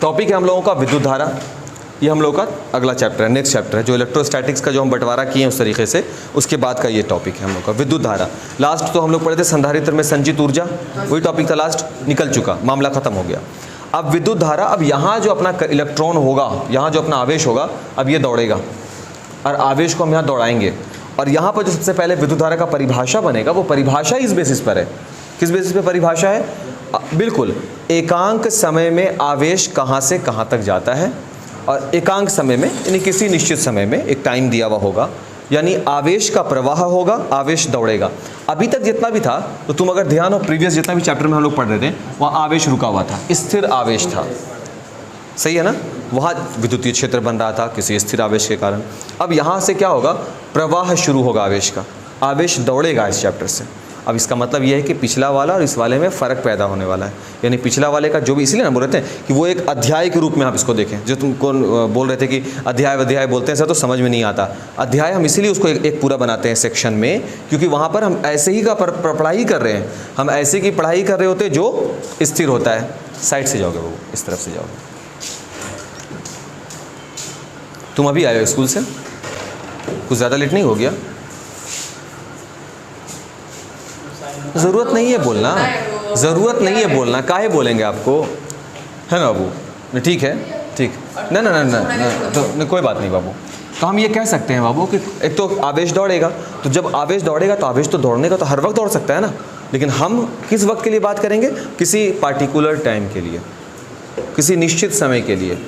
Topic है हम लोगों का विद्युत धारा। ये हम लोगों का अगला चैप्टर है, नेक्स्ट चैप्टर है, जो इलेक्ट्रोस्टैटिक्स का जो हम बंटवारा किए हैं उस तरीके से, उसके बाद का ये टॉपिक है हम लोग का विद्युत धारा। लास्ट तो हम लोग पढ़े थे संधारित्र में संचित ऊर्जा, वही टॉपिक था लास्ट, निकल चुका, मामला खत्म हो गया। अब विद्युत धारा, अब यहाँ जो अपना इलेक्ट्रॉन होगा, यहाँ जो अपना आवेश होगा, अब ये दौड़ेगा और आवेश को हम यहाँ दौड़ाएंगे। और यहाँ पर जो सबसे पहले विद्युत धारा का परिभाषा बनेगा, वो परिभाषा इस बेसिस पर है। किस बेसिस पे परिभाषा है? बिल्कुल, एकांक समय में आवेश कहाँ से कहाँ तक जाता है, और एकांक समय में यानी किसी निश्चित समय में एक टाइम दिया हुआ होगा, यानी आवेश का प्रवाह होगा, आवेश दौड़ेगा। अभी तक जितना भी था, तो तुम अगर ध्यान हो प्रीवियस जितना भी चैप्टर में हम लोग पढ़ रहे थे, वहाँ आवेश रुका हुआ था, स्थिर आवेश था, सही है ना? वहाँ विद्युतीय क्षेत्र बन रहा था किसी स्थिर आवेश के कारण। अब यहाँ से क्या होगा? प्रवाह शुरू होगा आवेश का, आवेश दौड़ेगा इस चैप्टर से। अब इसका मतलब यह है कि पिछला वाला और इस वाले में फ़र्क पैदा होने वाला है, यानी पिछला वाले का जो भी, इसलिए ना बोल रहे थे कि वो एक अध्याय के रूप में आप इसको देखें। जो तुम कौन बोल रहे थे कि अध्याय बोलते हैं सर तो समझ में नहीं आता। अध्याय हम इसीलिए उसको एक पूरा बनाते हैं सेक्शन में, क्योंकि वहाँ पर हम ऐसे ही का पढ़ाई कर रहे हैं, हम ऐसे की पढ़ाई कर रहे होते जो स्थिर होता है। साइड से जाओगे वो, इस तरफ से जाओगे। तुम अभी आए हो स्कूल से, कुछ ज़्यादा लेट नहीं हो गया? ज़रूरत नहीं है बोलना, ज़रूरत नहीं है बोलना, काहे बोलेंगे आपको, है ना बाबू? ठीक है, ठीक, ना ना ना ना, ना तो कोई बात नहीं बाबू। तो हम ये कह सकते हैं बाबू कि एक तो आवेश दौड़ेगा, तो जब आवेश दौड़ेगा तो आवेश तो दौड़ने का तो हर वक्त दौड़ सकता है ना, लेकिन हम किस वक्त के लिए बात करेंगे? किसी पार्टिकुलर टाइम के लिए, किसी निश्चित समय के लिए।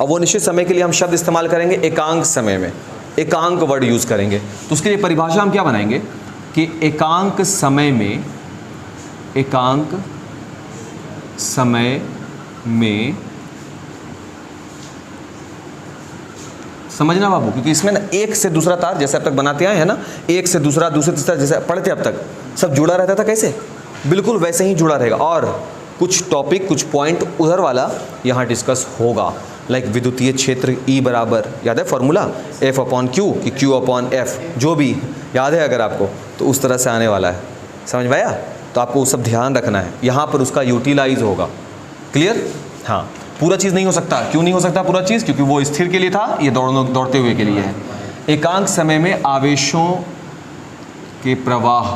और वो निश्चित समय के लिए हम शब्द इस्तेमाल करेंगे एकांक समय में, एकांक वर्ड यूज़ करेंगे। तो उसके लिए परिभाषा हम क्या बनाएंगे कि एकांक समय में, एकांक समय में, समझना बाबू, क्योंकि इसमें ना एक से दूसरा तार जैसे अब तक बनाते आए हैं ना, एक से दूसरा, दूसरे तीसरा, जैसे पढ़ते अब तक सब जुड़ा रहता था, कैसे? बिल्कुल वैसे ही जुड़ा रहेगा। और कुछ टॉपिक, कुछ पॉइंट उधर वाला यहाँ डिस्कस होगा, लाइक विद्युतीय क्षेत्र E बराबर, याद है फॉर्मूला, F/Q कि Q/F, जो भी याद है अगर आपको, तो उस तरह से आने वाला है। समझ में आया? तो आपको वो सब ध्यान रखना है, यहाँ पर उसका यूटिलाइज होगा। क्लियर? हाँ, पूरा चीज़ नहीं हो सकता। क्यों नहीं हो सकता पूरा चीज़? क्योंकि वो स्थिर के लिए था, ये दौड़ते हुए के लिए है। एकांक समय में आवेशों के प्रवाह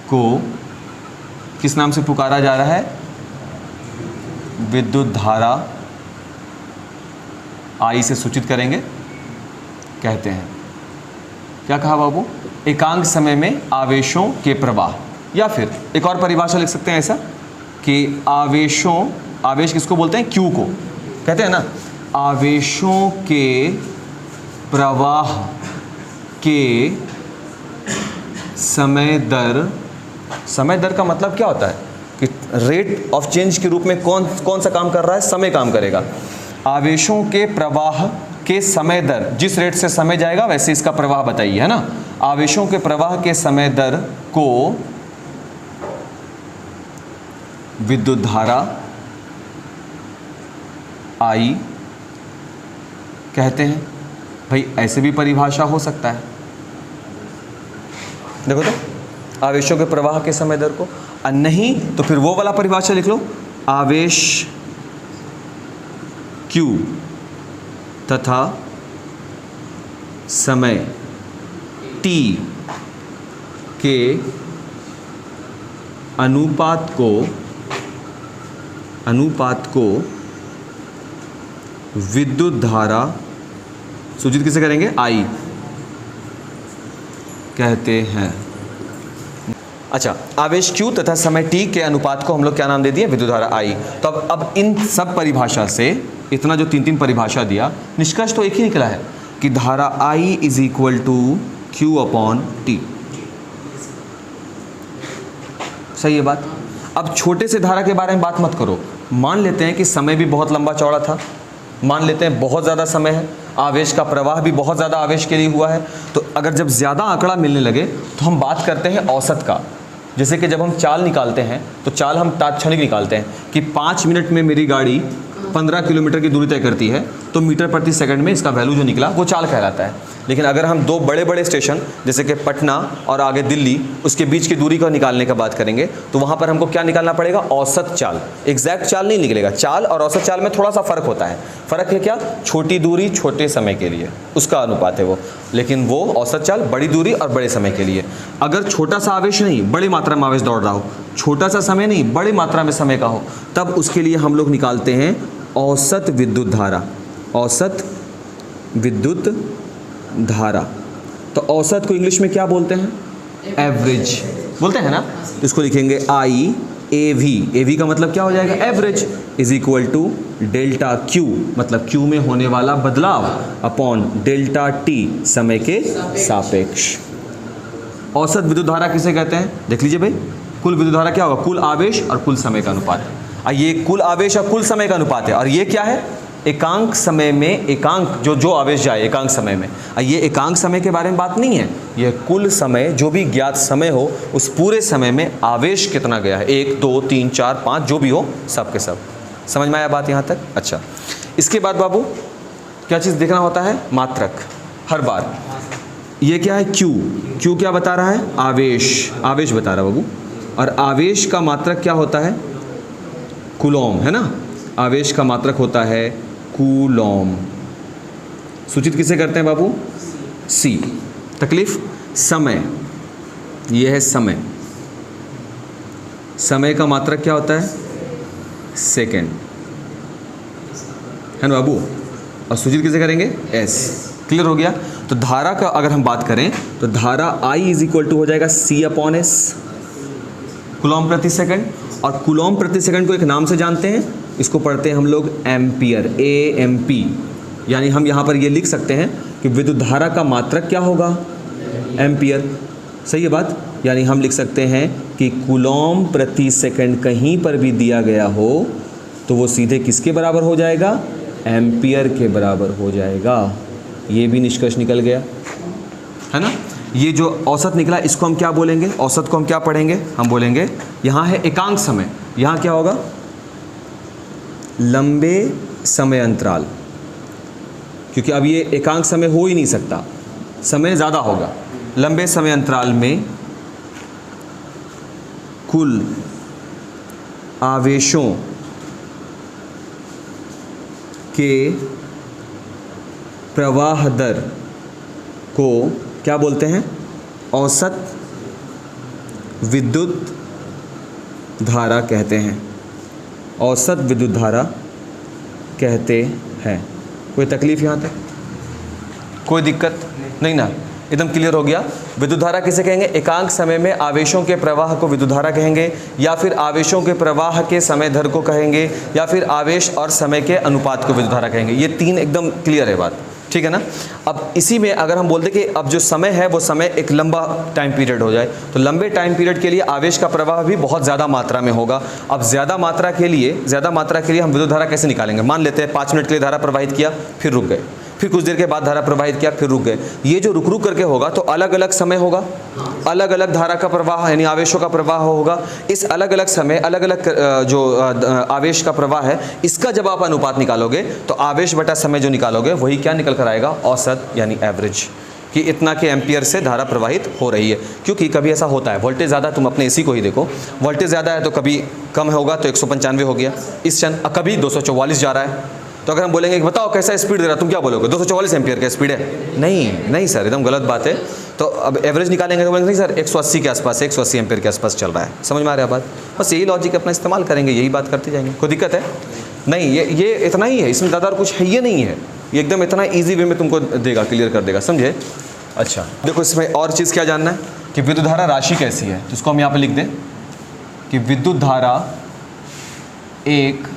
को किस नाम से पुकारा जा रहा है? विद्युत धारा I से सूचित करेंगे, कहते हैं। क्या कहा बाबू? एकांक समय में आवेशों के प्रवाह, या फिर एक और परिभाषा लिख सकते हैं ऐसा कि आवेशों, आवेश किसको बोलते हैं? Q को कहते हैं ना। आवेशों के प्रवाह के समय दर, समय दर का मतलब क्या होता है कि रेट ऑफ चेंज के रूप में कौन सा काम कर रहा है? समय काम करेगा। आवेशों के प्रवाह के समय दर, जिस रेट से समय जाएगा वैसे इसका प्रवाह बताइए, है ना। आवेशों के प्रवाह के समय दर को विद्युत धारा I कहते हैं। भाई ऐसे भी परिभाषा हो सकता है, देखो तो, आवेशों के प्रवाह के समय दर को, नहीं तो फिर वो वाला परिभाषा लिख लो, आवेश Q तथा समय T के अनुपात को विद्युत धारा सूचित किसे करेंगे? I कहते हैं। अच्छा, आवेश Q तथा समय T के अनुपात को हम लोग क्या नाम दे दिए? विद्युत धारा I। तो अब इन सब परिभाषा से, इतना जो तीन परिभाषा दिया, निष्कर्ष तो एक ही निकला है कि धारा I is equal to Q/T। सही है बात? अब छोटे से धारा के बारे में बात मत करो। मान लेते हैं कि समय भी बहुत लंबा चौड़ा था, मान लेते हैं बहुत ज़्यादा समय है, आवेश का प्रवाह भी बहुत ज़्यादा आवेश के लिए हुआ है, तो अगर जब ज़्यादा आंकड़ा मिलने लगे तो हम बात करते हैं औसत का। जैसे कि जब हम चाल निकालते हैं तो चाल हम तात्क्षणिक निकालते हैं कि 5 मिनट में मेरी गाड़ी 15 किलोमीटर की दूरी तय करती है, तो मीटर प्रति सेकंड में इसका वैल्यू जो निकला वो चाल कहलाता है। लेकिन अगर हम दो बड़े बड़े स्टेशन जैसे कि पटना और आगे दिल्ली, उसके बीच की दूरी को निकालने का बात करेंगे तो वहाँ पर हमको क्या निकालना पड़ेगा? औसत चाल। एग्जैक्ट चाल नहीं निकलेगा, चाल और औसत चाल में थोड़ा सा फ़र्क होता है। फ़र्क है क्या? छोटी दूरी छोटे समय के लिए उसका अनुपात है वो, लेकिन वो औसत चाल बड़ी दूरी और बड़े समय के लिए। अगर छोटा सा आवेश नहीं, बड़ी मात्रा में आवेश दौड़ रहा हो, छोटा सा समय नहीं, बड़ी मात्रा में समय का हो, तब उसके लिए हम लोग निकालते हैं औसत विद्युत धारा। औसत विद्युत धारा, तो औसत को इंग्लिश में क्या बोलते हैं? एवरेज बोलते हैं ना। इसको लिखेंगे IAV। AV का मतलब क्या हो जाएगा? Average, is equal to delta Q, मतलब Q में होने वाला बदलाव अपॉन डेल्टा T, समय के सापेक्ष। औसत विद्युत धारा किसे कहते हैं? देख लीजिए भाई, कुल विद्युत धारा क्या होगा? कुल आवेश और कुल समय का अनुपात। ये कुल आवेश और कुल समय का अनुपात है, और ये क्या है? एकांक समय में एकांक जो आवेश जाए एकांक समय में। ये एकांक समय के बारे में बात नहीं है, यह कुल समय, जो भी ज्ञात समय हो उस पूरे समय में आवेश कितना गया है, 1 2 3 4 5 जो भी हो, सब के सब। समझ में आया बात यहाँ तक? अच्छा, इसके बाद बाबू क्या चीज़ देखना होता है? मात्रक। हर बार ये क्या है? Q क्या बता रहा है? आवेश, आवेश बता रहा है बाबू। और आवेश का मात्रक क्या होता है? कूलॉम, है ना। आवेश का मात्रक होता है कूलॉम। सूचित किसे करते हैं बाबू? C। तकलीफ समय, यह है समय। समय का मात्रक क्या होता है? सेकेंड, है ना बाबू। और सूचित किसे करेंगे? S। क्लियर हो गया। तो धारा का अगर हम बात करें तो धारा I इज इक्वल टू हो जाएगा C/S, कूलॉम प्रति सेकंड। और कूलॉम प्रति सेकंड को एक नाम से जानते हैं, इसको पढ़ते हैं हम लोग एम्पियर, AMP। यानी हम यहाँ पर ये लिख सकते हैं कि विद्युत धारा का मात्रक क्या होगा? एम्पियर। सही है बात। यानी हम लिख सकते हैं कि कूलॉम प्रति सेकंड कहीं पर भी दिया गया हो तो वो सीधे किसके बराबर हो जाएगा? एम्पियर के बराबर हो जाएगा। ये भी निष्कर्ष निकल गया, है ना। ये जो औसत निकला इसको हम क्या बोलेंगे? औसत को हम क्या पढ़ेंगे? हम बोलेंगे यहाँ है एकांक समय, यहाँ क्या होगा? लंबे समय अंतराल, क्योंकि अब ये एकांक समय हो ही नहीं सकता, समय ज़्यादा होगा। लंबे समय अंतराल में कुल आवेशों के प्रवाह दर को क्या बोलते हैं? औसत विद्युत धारा कहते हैं। औसत विद्युत धारा कहते हैं। कोई तकलीफ यहाँ तक? कोई दिक्कत नहीं ना? एकदम क्लियर हो गया। विद्युत धारा किसे कहेंगे? एकांक समय में आवेशों के प्रवाह को विद्युत धारा कहेंगे, या फिर आवेशों के प्रवाह के समय दर को कहेंगे, या फिर आवेश और समय के अनुपात को विद्युत धारा कहेंगे। ये तीन एकदम क्लियर है बात, ठीक है ना। अब इसी में अगर हम बोलते कि अब जो समय है वो समय एक लंबा टाइम पीरियड हो जाए, तो लंबे टाइम पीरियड के लिए आवेश का प्रवाह भी बहुत ज़्यादा मात्रा में होगा। अब ज़्यादा मात्रा के लिए हम विद्युत धारा कैसे निकालेंगे? मान लेते हैं 5 मिनट के लिए धारा प्रवाहित किया, फिर रुक गए, फिर कुछ देर के बाद धारा प्रवाहित किया, फिर रुक गए। ये जो रुक रुक करके होगा तो अलग अलग समय होगा, अलग अलग धारा का प्रवाह यानी आवेशों का प्रवाह होगा। इस अलग अलग समय अलग अलग जो आवेश का प्रवाह है, इसका जब आप अनुपात निकालोगे तो आवेश बटा समय जो निकालोगे वही क्या निकल कर आएगा? औसत यानी एवरेज, कि इतना के एम्पियर से धारा प्रवाहित हो रही है। क्योंकि कभी ऐसा होता है, वोल्टेज ज़्यादा, तुम अपने AC को ही देखो, वोल्टेज ज़्यादा है तो कभी कम होगा तो 195 हो गया इस क्षण, कभी 244 जा रहा है। तो अगर हम बोलेंगे कि बताओ कैसा स्पीड दे रहा, तुम क्या बोलोगे? 244 एम्पियर का स्पीड है? नहीं सर, एकदम गलत बात है। तो अब एवरेज निकालेंगे तो बोलेंगे नहीं सर 180 के आसपास, 180 एम्पियर के आसपास चल रहा है। समझ में आ रहा है बात? बस यही लॉजिक अपना इस्तेमाल करेंगे, यही बात करते जाएंगे। कोई दिक्कत है? नहीं, ये इतना ही है, इसमें ज़्यादा और कुछ है ये नहीं है। ये एकदम इतना ईजी वे में तुमको देगा, क्लियर कर देगा, समझे। अच्छा देखो, इसमें और चीज़ क्या जानना है कि विद्युत धारा राशि कैसी है, तो इसको हम यहाँ पर लिख दें कि विद्युत धारा एक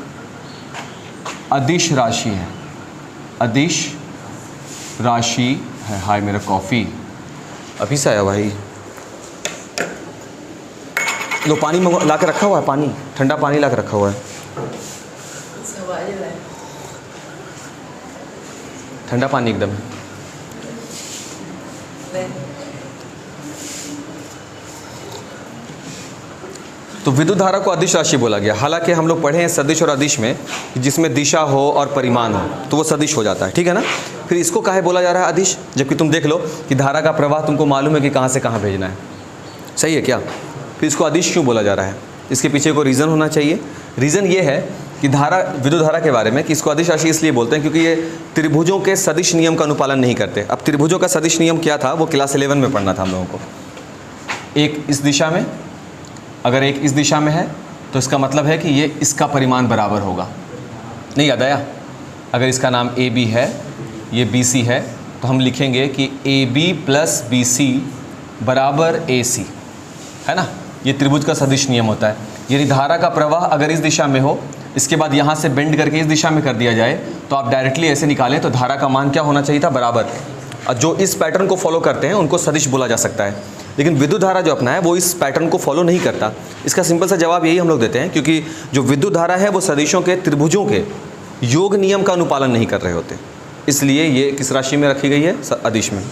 अदिश राशि है। अदिश राशि है। हाय मेरा कॉफ़ी अभी से आया भाई। लो पानी ला के रखा हुआ है, पानी, ठंडा पानी ला के रखा हुआ है, ठंडा पानी एकदम। तो विद्युत धारा को अदिश राशि बोला गया। हालांकि हम लोग पढ़े हैं सदिश और अदिश में, जिसमें दिशा हो और परिमाण हो तो वो सदिश हो जाता है, ठीक है ना। फिर इसको काहे बोला जा रहा है अदिश, जबकि तुम देख लो कि धारा का प्रवाह तुमको मालूम है कि कहाँ से कहाँ भेजना है, सही है क्या। फिर इसको अदिश क्यों बोला जा रहा है, इसके पीछे कोई रीज़न होना चाहिए। रीज़न ये है कि धारा, विद्युत धारा के बारे में, कि इसको अदिश राशि इसलिए बोलते हैं क्योंकि ये त्रिभुजों के सदिश नियम का अनुपालन नहीं करते। अब त्रिभुजों का सदिश नियम क्या था, वो क्लास 11 में पढ़ना था हम लोगों को। एक इस दिशा में, अगर एक इस दिशा में है तो इसका मतलब है कि ये इसका परिमाण बराबर होगा, नहीं याद आया। अगर इसका नाम ए बी है, ये बी सी है, तो हम लिखेंगे कि A B plus B C बराबर ए सी, है ना। ये त्रिभुज का सदिश नियम होता है। यानी धारा का प्रवाह अगर इस दिशा में हो, इसके बाद यहाँ से बेंड करके इस दिशा में कर दिया जाए, तो आप डायरेक्टली ऐसे निकालें तो धारा का मान क्या होना चाहिए था, बराबर। और जो इस पैटर्न को फॉलो करते हैं उनको सदिश बोला जा सकता है। लेकिन विद्युत धारा जो अपना है वो इस पैटर्न को फॉलो नहीं करता। इसका सिंपल सा जवाब यही हम लोग देते हैं, क्योंकि जो विद्युत धारा है वो सदिशों के, त्रिभुजों के योग नियम का अनुपालन नहीं कर रहे होते, इसलिए ये किस राशि में रखी गई है, अदिश में।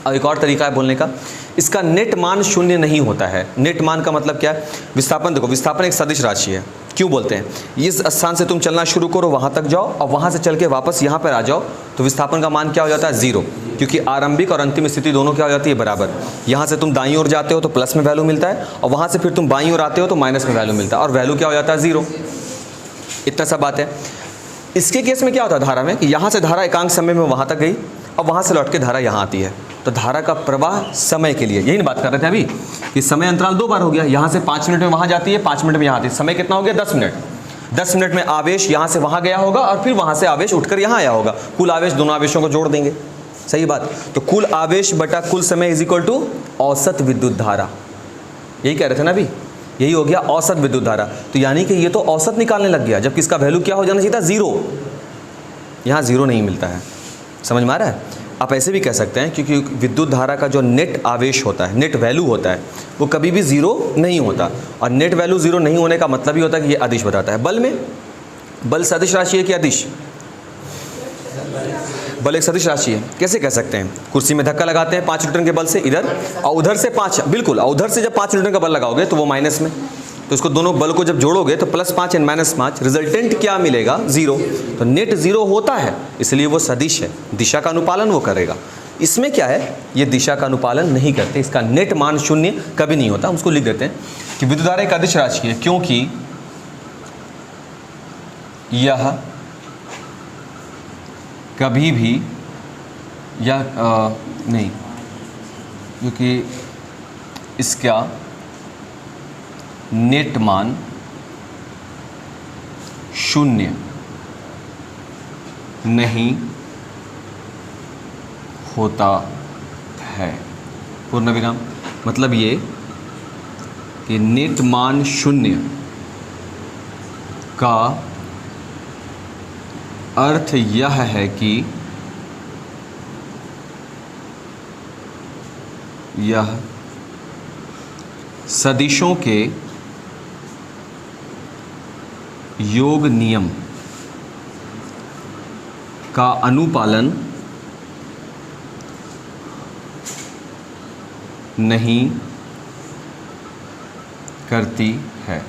अब एक और तरीका है बोलने का, इसका नेट मान शून्य नहीं होता है। नेट मान का मतलब क्या है, विस्थापन। देखो, विस्थापन एक सदिश राशि है। क्यों बोलते हैं, इस स्थान से तुम चलना शुरू करो, वहाँ तक जाओ और वहाँ से चल के वापस यहाँ पर आ जाओ, तो विस्थापन का मान क्या हो जाता है, 0, क्योंकि आरंभिक और अंतिम स्थिति दोनों क्या हो जाती है, बराबर। यहाँ से तुम दाईं ओर जाते हो तो प्लस में वैल्यू मिलता है, और वहाँ से फिर तुम बाईं ओर आते हो तो माइनस में वैल्यू मिलता है, और वैल्यू क्या हो जाता है, 0। इतना सा बात है। इसके केस में क्या होता है धारा में, कि यहाँ से धारा एकांक समय में वहाँ तक गई, और वहाँ से लौट के धारा यहाँ आती है। तो धारा का प्रवाह समय के लिए, यही बात कर रहे थे अभी, कि समय अंतराल 2 बार हो गया। यहाँ से 5 मिनट में वहाँ जाती है, 5 मिनट में यहाँ आती है। समय कितना हो गया, 10 मिनट। 10 मिनट में आवेश यहाँ से वहाँ गया होगा, और फिर वहाँ से आवेश उठकर यहाँ आया होगा। कुल आवेश, दोनों आवेशों को जोड़ देंगे, सही बात। तो कुल आवेश बटा कुल समय इज इक्वल टू औसत विद्युत धारा। यही कह रहे थे ना अभी, यही हो गया औसत विद्युत धारा। तो यानी कि ये तो औसत निकालने लग गया, जबकि इसका वैल्यू क्या हो जाना चाहिए था, 0। यहाँ 0 नहीं मिलता है, समझ में आ रहा है। आप ऐसे भी कह सकते हैं, क्योंकि विद्युत धारा का जो नेट आवेश होता है, नेट वैल्यू होता है, वो कभी भी 0 नहीं होता। और नेट वैल्यू 0 नहीं होने का मतलब ही होता है कि ये अदिश बताता है। बल में, बल सदिश राशि है कि अदिश, बल एक सदिश राशि है। कैसे कह सकते हैं, कुर्सी में धक्का लगाते हैं 5 न्यूटन के बल से इधर, और उधर से 5, बिल्कुल, और उधर से जब 5 न्यूटन का बल लगाओगे तो वो माइनस में, तो इसको दोनों बल को जब जोड़ोगे तो +5 एंड -5, रिजल्टेंट क्या मिलेगा, 0। तो नेट 0 होता है, इसलिए वो सदिश है, दिशा का अनुपालन वो करेगा। इसमें क्या है, ये दिशा का अनुपालन नहीं करते, इसका नेट मान शून्य कभी नहीं होता। हम उसको लिख देते हैं कि विद्युत धारा एक अदिश राशि है, क्योंकि यह कभी भी नहीं, क्योंकि इसका नेट मान शून्य नहीं होता है। पूर्ण विराम, मतलब ये कि नेट मान शून्य का अर्थ यह है कि यह सदिशों के योग नियम का अनुपालन नहीं करती है।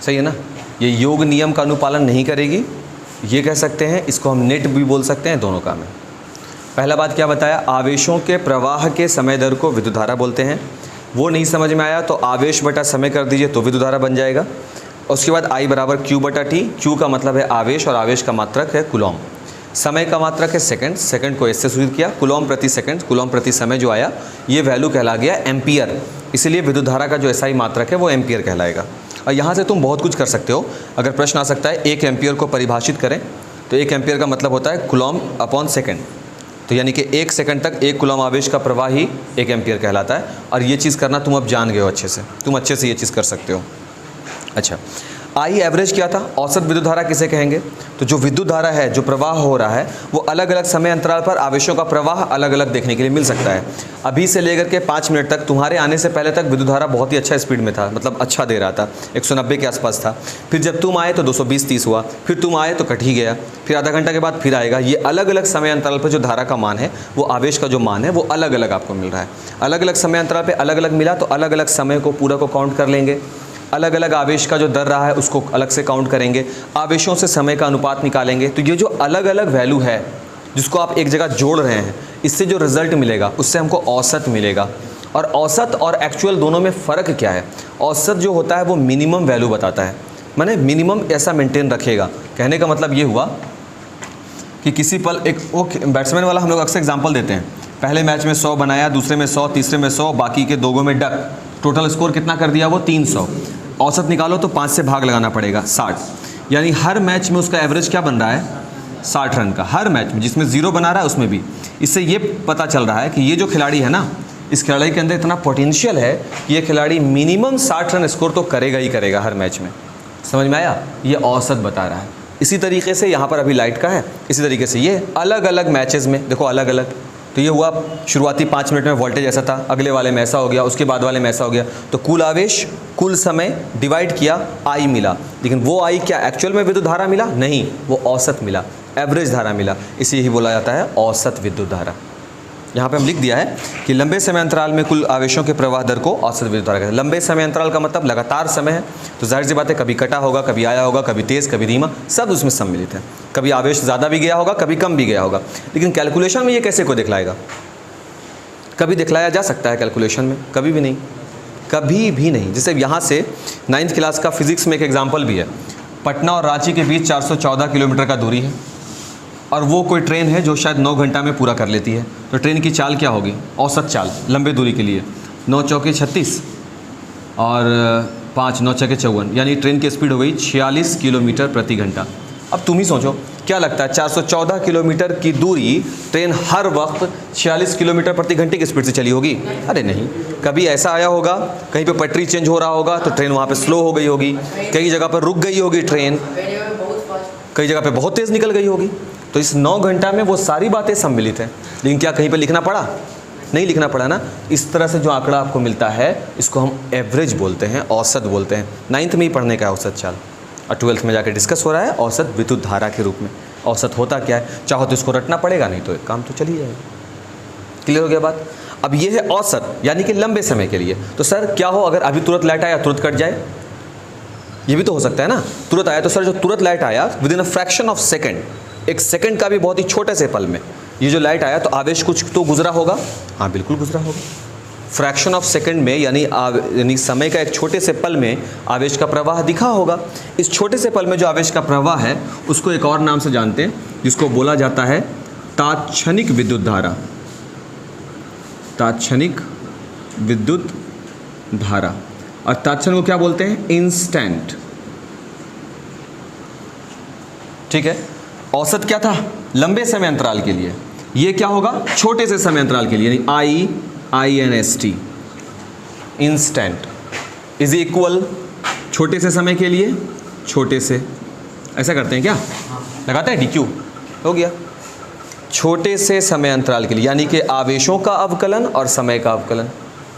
सही है ना, ये योग नियम का अनुपालन नहीं करेगी, ये कह सकते हैं। इसको हम नेट भी बोल सकते हैं, दोनों काम है। पहला बात क्या बताया, आवेशों के प्रवाह के समय दर को विद्युत धारा बोलते हैं। वो नहीं समझ में आया तो आवेश बटा समय कर दीजिए तो विद्युत धारा बन जाएगा। उसके बाद I बराबर Q बटा T। Q का मतलब है आवेश, और आवेश का मात्रक है कूलॉम। समय का मात्रक है सेकंड, सेकंड को इससे सूचित किया, कूलॉम प्रति सेकंड, कूलॉम प्रति समय जो आया ये वैल्यू कहला गया एम्पियर। इसलिए विद्युत धारा का जो SI मात्रक है वो एम्पियर कहलाएगा। और यहाँ से तुम बहुत कुछ कर सकते हो। अगर प्रश्न आ सकता है 1 एम्पियर को परिभाषित करें, तो 1 एम्पियर का मतलब होता है कूलॉम अपॉन सेकंड। तो यानी कि 1 सेकंड तक 1 कूलॉम आवेश का प्रवाह ही 1 एम्पियर कहलाता है। और ये चीज़ करना तुम अब जान गए हो अच्छे से, तुम अच्छे से ये चीज़ कर सकते हो। अच्छा, आई एवरेज क्या था, औसत विद्युत धारा किसे कहेंगे? तो जो विद्युत धारा है, जो प्रवाह हो रहा है, वो अलग अलग समय अंतराल पर आवेशों का प्रवाह अलग अलग देखने के लिए मिल सकता है। अभी से लेकर के 5 मिनट तक, तुम्हारे आने से पहले तक विद्युत धारा बहुत ही अच्छा स्पीड में था, मतलब अच्छा दे रहा था, 190 के आसपास था। फिर जब तुम आए तो 220-30 हुआ, फिर तुम आए तो कट ही गया, फिर आधा घंटा के बाद फिर आएगा। ये अलग अलग समय अंतराल पर जो धारा का मान है, वो आवेश का जो मान है, वो अलग अलग आपको मिल रहा है। अलग अलग समय अंतराल पर अलग अलग मिला तो अलग अलग समय को पूरा को काउंट कर लेंगे। अलग अलग आवेश का जो दर रहा है उसको अलग से काउंट करेंगे। आवेशों से समय का अनुपात निकालेंगे। तो ये जो अलग अलग वैल्यू है जिसको आप एक जगह जोड़ रहे हैं, इससे जो रिजल्ट मिलेगा उससे हमको औसत मिलेगा। और औसत और एक्चुअल दोनों में फ़र्क क्या है? औसत जो होता है वो मिनिमम वैल्यू बताता है, माने मिनिमम ऐसा मेंटेन रखेगा। कहने का मतलब ये हुआ कि किसी पल एक वो बैट्समैन वाला हम लोग अक्सर एग्जाम्पल देते हैं, पहले मैच में 100 बनाया, दूसरे में 100, तीसरे में 100, बाकी के 2 में डक, टोटल स्कोर कितना कर दिया वो 300। औसत निकालो तो 5 से भाग लगाना पड़ेगा, 60। यानी हर मैच में उसका एवरेज क्या बन रहा है? 60 रन का, हर मैच में, जिसमें 0 बना रहा है उसमें भी। इससे ये पता चल रहा है कि ये जो खिलाड़ी है ना, इस खिलाड़ी के अंदर इतना पोटेंशियल है कि ये खिलाड़ी मिनिमम 60 रन स्कोर तो करेगा ही करेगा हर मैच में। समझ में आया? ये औसत बता रहा है। इसी तरीके से यहाँ पर अभी लाइट का है, इसी तरीके से ये अलग अलग मैचेस में देखो अलग अलग। तो ये हुआ शुरुआती 5 मिनट में वोल्टेज ऐसा था, अगले वाले में ऐसा हो गया, उसके बाद वाले में ऐसा हो गया। तो कुल आवेश, कुल समय डिवाइड किया, आई मिला। लेकिन वो आई क्या एक्चुअल में विद्युत धारा मिला? नहीं, वो औसत मिला, एवरेज धारा मिला। इसे ही बोला जाता है औसत विद्युत धारा। यहाँ पे हम लिख दिया है कि लंबे समय अंतराल में कुल आवेशों के प्रवाह दर को औसत विद्युत धारा कहते हैं। लंबे समय अंतराल का मतलब लगातार समय है, तो जाहिर सी बात है कभी कटा होगा, कभी आया होगा, कभी तेज़, कभी धीमा, सब उसमें सम्मिलित है। कभी आवेश ज़्यादा भी गया होगा, कभी कम भी गया होगा। लेकिन कैलकुलेशन में ये कैसे को दिखलाएगा? कभी दिखलाया जा सकता है कैलकुलेशन में? कभी भी नहीं, कभी भी नहीं। जैसे यहाँ से 9th क्लास का फिजिक्स में एक एग्जाम्पल भी है। पटना और रांची के बीच 414 किलोमीटर का दूरी है और वो कोई ट्रेन है जो शायद 9 घंटा में पूरा कर लेती है। तो ट्रेन की चाल क्या होगी? औसत चाल लंबे दूरी के लिए 9 चौके 36 और 5 9 छके 54, यानी ट्रेन की स्पीड हो गई 46 किलोमीटर प्रति घंटा। अब तुम ही सोचो, क्या लगता है 414 किलोमीटर की दूरी ट्रेन हर वक्त 46 किलोमीटर प्रति घंटे की स्पीड से चली होगी? अरे नहीं, कभी ऐसा आया होगा, कहीं पे पटरी चेंज हो रहा होगा तो ट्रेन वहाँ पे स्लो हो गई होगी, कई जगह पर रुक गई होगी ट्रेन, कई जगह पे बहुत तेज़ निकल गई होगी। तो इस 9 घंटा में वो सारी बातें सम्मिलित हैं। लेकिन क्या कहीं पे लिखना पड़ा? नहीं लिखना पड़ा ना। इस तरह से जो आंकड़ा आपको मिलता है इसको हम एवरेज बोलते हैं, औसत बोलते हैं। 9th में ही पढ़ने का है औसत चाल, और 12th में जाकर डिस्कस हो रहा है औसत विद्युत धारा के रूप में। औसत होता क्या है? चाहो तो इसको रटना पड़ेगा, नहीं तो काम तो चल ही जाएगा। क्लियर हो गया बात? अब ये है औसत, यानी कि लंबे समय के लिए। तो सर क्या हो अगर अभी तुरंत लाइट आया तुरंत कट जाए? ये भी तो हो सकता है ना। तुरंत आया तो सर जो तुरंत लाइट आया with in a fraction of second, एक सेकंड का भी बहुत ही छोटे से पल में ये जो लाइट आया, तो आवेश कुछ तो गुजरा होगा? हाँ बिल्कुल गुजरा होगा। फ्रैक्शन ऑफ सेकंड में यानी समय का एक छोटे से पल में आवेश का प्रवाह दिखा होगा। इस छोटे से पल में जो आवेश का प्रवाह है उसको एक और नाम से जानते हैं, जिसको बोला जाता है तात्क्षणिक विद्युत धारा। तात्क्षणिक विद्युत धारा। और तात्क्षणिक को क्या बोलते हैं? इंस्टेंट। ठीक है। औसत क्या था? लंबे समय अंतराल के लिए। ये क्या होगा? छोटे से समय अंतराल के लिए, यानी INST, इंस्टेंट इज इक्वल छोटे से समय के लिए छोटे से, ऐसा करते हैं क्या? लगाते हैं DQ, हो गया। छोटे से समय अंतराल के लिए, यानी कि आवेशों का अवकलन और समय का अवकलन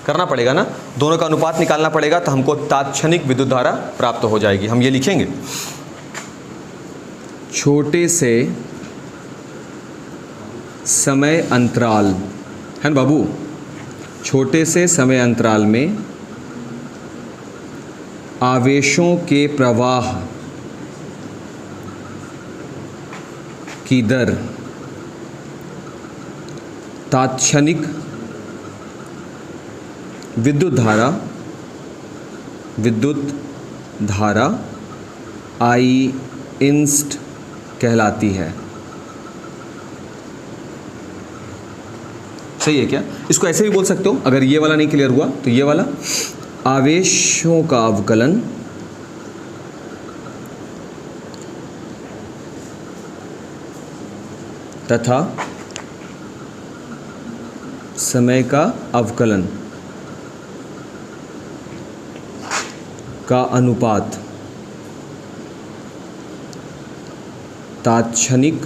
करना पड़ेगा ना, दोनों का अनुपात निकालना पड़ेगा, तो हमको तात्क्षणिक विद्युत धारा प्राप्त हो जाएगी। हम ये लिखेंगे, छोटे से समय अंतराल है ना बाबू, छोटे से समय अंतराल में आवेशों के प्रवाह की दर तात्क्षणिक विद्युत धारा INST कहलाती है। सही है क्या? इसको ऐसे भी बोल सकते हो, अगर ये वाला नहीं क्लियर हुआ तो ये वाला, आवेशों का अवकलन तथा समय का अवकलन का अनुपात तात्क्षणिक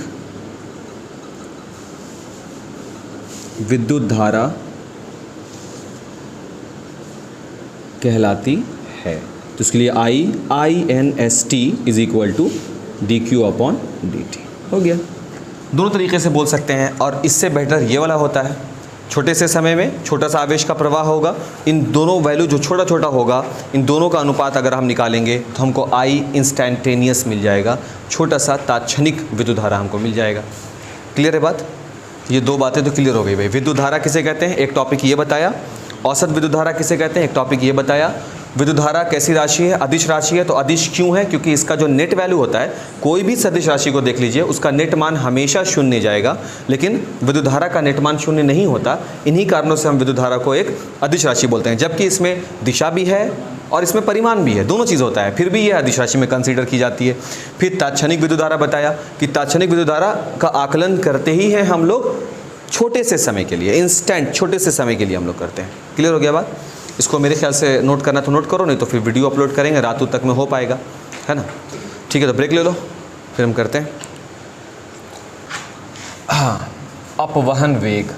विद्युत धारा कहलाती है। तो इसके लिए INST is equal to dq/dt हो गया। दोनों तरीके से बोल सकते हैं, और इससे बेटर ये वाला होता है, छोटे से समय में छोटा सा आवेश का प्रवाह होगा, इन दोनों वैल्यू जो छोटा छोटा होगा, इन दोनों का अनुपात अगर हम निकालेंगे तो हमको I इंस्टेंटेनियस मिल जाएगा, छोटा सा तात्क्षणिक विद्युत धारा हमको मिल जाएगा। क्लियर है बात? ये दो बातें तो क्लियर हो गई भाई। विद्युत धारा किसे कहते हैं, एक टॉपिक ये बताया। औसत विद्युत धारा किसे कहते हैं, एक टॉपिक ये बताया। विद्युत धारा कैसी राशि है, अदिश राशि है। तो अदिश क्यों है, क्योंकि इसका जो नेट वैल्यू होता है, कोई भी सदिश राशि को देख लीजिए, उसका नेट मान हमेशा शून्य जाएगा, लेकिन विद्युत धारा का नेट मान शून्य नहीं होता। इन्हीं कारणों से हम विद्युत धारा को एक अदिश राशि बोलते हैं, जबकि इसमें दिशा भी है और इसमें परिमाण भी है, दोनों चीज़ होता है, फिर भी यह अदिश राशि में कंसीडर की जाती है। फिर तात्क्षणिक विद्युत धारा बताया कि तात्क्षणिक विद्युत धारा का आकलन करते ही हैं हम लोग छोटे से समय के लिए, इंस्टेंट छोटे से समय के लिए हम लोग करते हैं। क्लियर हो गया बात? इसको मेरे ख्याल से नोट करना तो नोट करो, नहीं तो फिर वीडियो अपलोड करेंगे, रातों तक में हो पाएगा, है ना? ठीक है, तो ब्रेक ले लो, फिर हम करते हैं। हाँ, अपवहन वेग।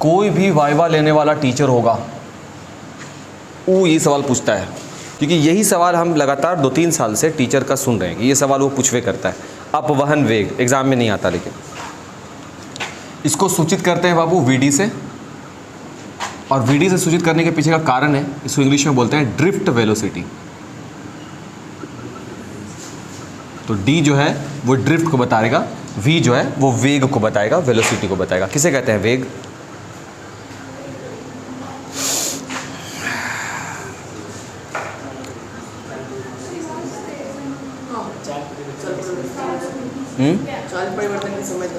कोई भी वाइवा लेने वाला टीचर होगा वो ये सवाल पूछता है, क्योंकि यही सवाल हम लगातार 2-3 साल से टीचर का सुन रहे हैं कि ये सवाल वो पूछवे करता है। अपवहन वेग एग्जाम में नहीं आता, लेकिन इसको सूचित करते हैं बाबू VD से, और VD से सूचित करने के पीछे का कारण है, इसको इंग्लिश में बोलते हैं ड्रिफ्ट वेलोसिटी। तो D जो है वो ड्रिफ्ट को बताएगा, V जो है वो वेग को बताएगा, वेलोसिटी को बताएगा। किसे कहते हैं वेग?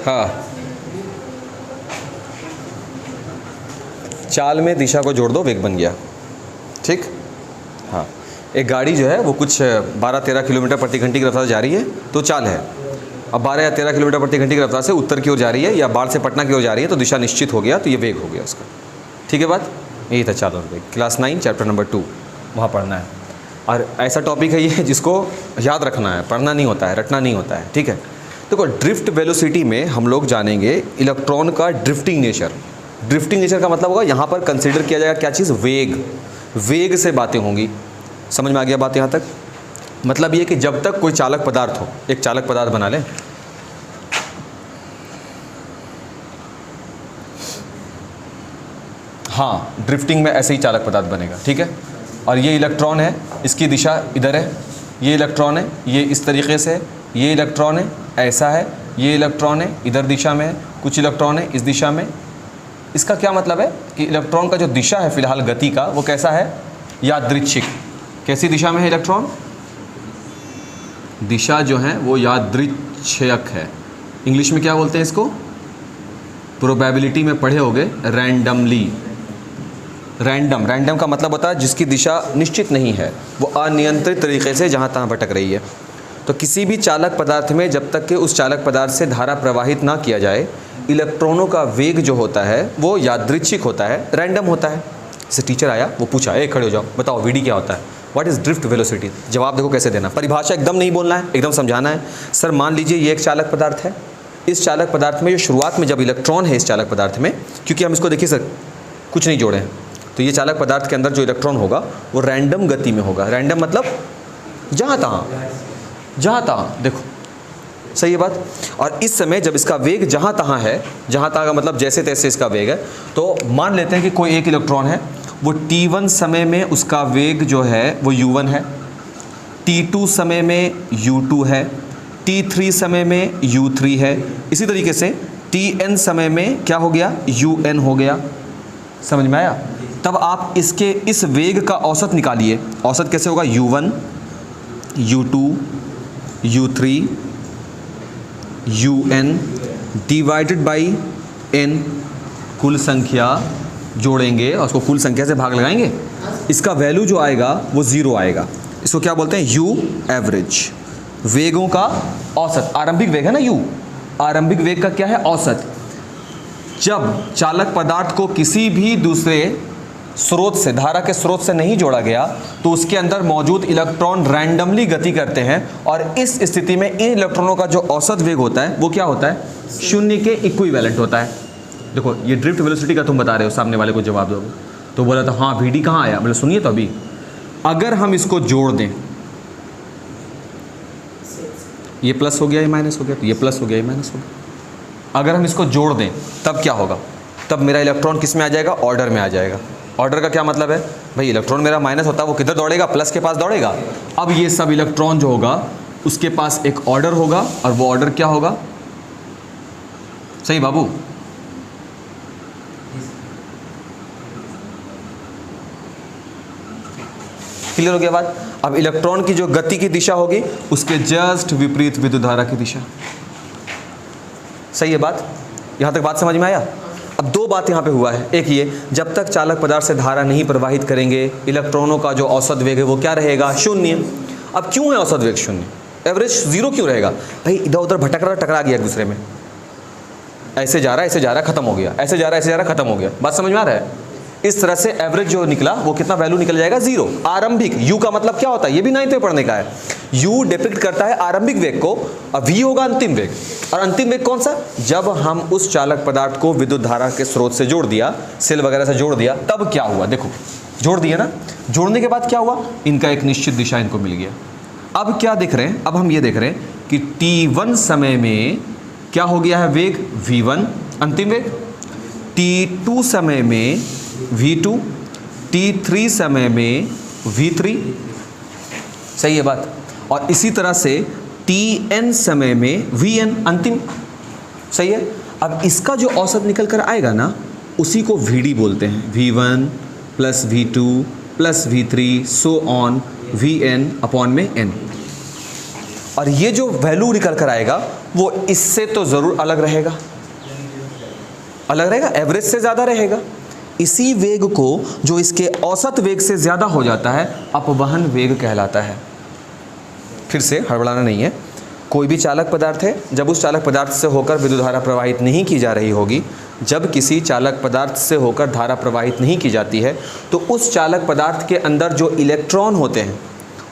हाँ, चाल में दिशा को जोड़ दो, वेग बन गया। ठीक। हाँ, एक गाड़ी जो है वो कुछ 12-13 किलोमीटर प्रति घंटे की रफ्तार से जा रही है, तो चाल है। अब 12 या 13 किलोमीटर प्रति घंटे की रफ्तार से उत्तर की ओर जा रही है या बाढ़ से पटना की ओर जा रही है, तो दिशा निश्चित हो गया, तो ये वेग हो गया उसका। ठीक है बात? यही था चाल और वेग, क्लास 9 चैप्टर नंबर 2 वहाँ पढ़ना है। और ऐसा टॉपिक है ये जिसको याद रखना है, पढ़ना नहीं होता है, रटना नहीं होता है। ठीक है, देखो ड्रिफ्ट वेलोसिटी में हम लोग जानेंगे इलेक्ट्रॉन का ड्रिफ्टिंग नेचर। ड्रिफ्टिंग नेचर का मतलब होगा यहाँ पर कंसीडर किया जाएगा क्या चीज़? वेग। वेग से बातें होंगी। समझ में आ गया बात यहाँ तक? मतलब ये कि जब तक कोई चालक पदार्थ हो, एक चालक पदार्थ बना लें, हाँ, ड्रिफ्टिंग में ऐसे ही चालक पदार्थ बनेगा। ठीक है, और ये इलेक्ट्रॉन है, इसकी दिशा इधर है, ये इलेक्ट्रॉन है, ये इस तरीके से है, ये इलेक्ट्रॉन है, ऐसा है, ये इलेक्ट्रॉन है, इधर दिशा में है, कुछ इलेक्ट्रॉन है इस दिशा में। इसका क्या मतलब है कि इलेक्ट्रॉन का जो दिशा है फिलहाल गति का, वो कैसा है? यादृच्छिक। कैसी दिशा में है इलेक्ट्रॉन? दिशा जो है वो यादृच्छिक है। इंग्लिश में क्या बोलते हैं इसको? प्रोबेबिलिटी में पढ़े होगे, रैंडमली। रैंडम, रैंडम का मतलब होता है जिसकी दिशा निश्चित नहीं है, वो अनियंत्रित तरीके से जहाँ तहाँ भटक रही है। तो किसी भी चालक पदार्थ में जब तक कि उस चालक पदार्थ से धारा प्रवाहित ना किया जाए, इलेक्ट्रॉनों का वेग जो होता है वो यादृच्छिक होता है, रैंडम होता है। जैसे टीचर आया, वो पूछा, ए खड़े हो जाओ, बताओ VD क्या होता है, व्हाट इज़ ड्रिफ्ट वेलोसिटी? जवाब देखो कैसे देना। परिभाषा एकदम नहीं बोलना है, एकदम समझाना है। सर मान लीजिए ये एक चालक पदार्थ है, इस चालक पदार्थ में जो शुरुआत में जब इलेक्ट्रॉन है इस चालक पदार्थ में, क्योंकि हम इसको देखिए सर कुछ नहीं जोड़े हैं, तो ये चालक पदार्थ के अंदर जो इलेक्ट्रॉन होगा वो रैंडम गति में होगा। रैंडम मतलब जहाँ तहाँ, देखो सही है बात। और इस समय जब इसका वेग जहाँ तहाँ है, जहाँ तहाँ का मतलब जैसे तैसे इसका वेग है, तो मान लेते हैं कि कोई एक इलेक्ट्रॉन है, वो t1 समय में उसका वेग जो है वो u1 है, t2 समय में u2 है, t3 समय में u3 है, इसी तरीके से tn समय में क्या हो गया? un हो गया। समझ में आया? तब आप इसके इस वेग का औसत निकालिए। औसत कैसे होगा? u1, u2, u3, un divided by n, कुल संख्या जोड़ेंगे और उसको कुल संख्या से भाग लगाएंगे, इसका वैल्यू जो आएगा वो 0 आएगा। इसको क्या बोलते हैं? u एवरेज, वेगों का औसत। आरंभिक वेग है ना u, आरंभिक वेग का क्या है? औसत। जब चालक पदार्थ को किसी भी दूसरे स्रोत से, धारा के स्रोत से नहीं जोड़ा गया तो उसके अंदर मौजूद इलेक्ट्रॉन रैंडमली गति करते हैं और इस स्थिति में इन इलेक्ट्रॉनों का जो औसत वेग होता है वो क्या होता है, शून्य के इक्विवेलेंट होता है। देखो ये ड्रिफ्ट वेलोसिटी का तुम बता रहे हो, सामने वाले को जवाब दोगे तो बोला था हाँ वीडी कहाँ आया, मतलब सुनिए तो अभी अगर हम इसको जोड़ दें, ये प्लस हो गया ये माइनस हो गया, तो ये प्लस हो गया ये माइनस हो गया, अगर हम इसको जोड़ दें तब क्या होगा, तब मेरा इलेक्ट्रॉन किस में आ जाएगा, ऑर्डर में आ जाएगा। ऑर्डर का क्या मतलब है भाई, इलेक्ट्रॉन मेरा माइनस होता है वो किधर दौड़ेगा, प्लस के पास दौड़ेगा। अब ये सब इलेक्ट्रॉन जो होगा उसके पास एक ऑर्डर होगा और वो ऑर्डर क्या होगा, सही बाबू, क्लियर हो गया बात। अब इलेक्ट्रॉन की जो गति की दिशा होगी उसके जस्ट विपरीत विद्युत धारा की दिशा, सही है बात, यहां तक बात समझ में आया। अब दो बात यहाँ पे हुआ है, एक ये जब तक चालक पदार्थ से धारा नहीं प्रवाहित करेंगे इलेक्ट्रॉनों का जो औसत वेग है वो क्या रहेगा, शून्य। अब क्यों है औसत वेग शून्य, एवरेज जीरो क्यों रहेगा भाई, इधर उधर भटक रहा, टकरा गया एक दूसरे में, ऐसे जा रहा है ऐसे जा रहा है खत्म हो गया, ऐसे जा रहा है ऐसे जा रहा है खत्म हो गया, बात समझ में आ रहा है। इस तरह से एवरेज जो निकला वो कितना वैल्यू निकल जाएगा, जीरो। आरंभिक, यू का मतलब क्या होता है, ये भी 9th में पढ़ने का है, यू डिपिक्ट करता है आरंभिक वेग को, और वी होगा अंतिम वेग। और अंतिम वेग कौन सा, जब हम उस चालक पदार्थ को विद्युत धारा के स्रोत से जोड़ दिया, सेल वगैरह से जोड़ दिया, तब क्या हुआ, देखो जोड़ दिया ना, जोड़ने के बाद क्या हुआ, इनका एक निश्चित दिशा इनको मिल गया। अब क्या देख रहे हैं, अब हम ये देख रहे हैं कि t1 समय में क्या हो गया है वेग, v1 अंतिम वेग, t2 समय में v2, t3 समय में v3, सही है बात। और इसी तरह से tn समय में vn अंतिम, सही है। अब इसका जो औसत निकल कर आएगा ना उसी को vd बोलते हैं, v1 plus v2 plus v3 so on vn upon में n। और ये जो वैल्यू निकल कर आएगा वो इससे तो ज़रूर अलग रहेगा, अलग रहेगा, एवरेज से ज़्यादा रहेगा। इसी वेग को जो इसके औसत वेग से ज़्यादा हो जाता है अपवहन वेग कहलाता है। फिर से हड़बड़ाना नहीं है, कोई भी चालक पदार्थ है, जब उस चालक पदार्थ से होकर विद्युत धारा प्रवाहित नहीं की जा रही होगी, जब किसी चालक पदार्थ से होकर धारा प्रवाहित नहीं की जाती है तो उस चालक पदार्थ के अंदर जो इलेक्ट्रॉन होते हैं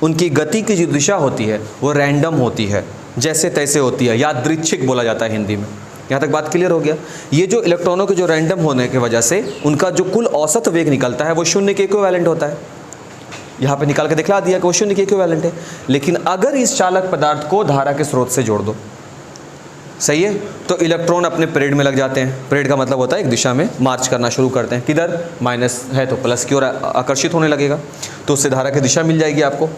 उनकी गति की जो दिशा होती है वो रैंडम होती है, जैसे तैसे होती है, यादृच्छिक बोला जाता है हिंदी में। यहाँ तक बात क्लियर हो गया। ये जो इलेक्ट्रॉनों के जो रैंडम होने की वजह से उनका जो कुल औसत वेग निकलता है वो शून्य के इक्विवेलेंट होता है। यहाँ पे निकाल के दिखला दिया कि वो शून्य के इक्विवेलेंट है। लेकिन अगर इस चालक पदार्थ को धारा के स्रोत से जोड़ दो, सही है, तो इलेक्ट्रॉन अपने परेड में लग जाते हैं। परेड का मतलब होता है एक दिशा में मार्च करना शुरू करते हैं, किधर, माइनस है तो प्लस की ओर आकर्षित होने लगेगा, तो उससे धारा की दिशा मिल जाएगी आपको,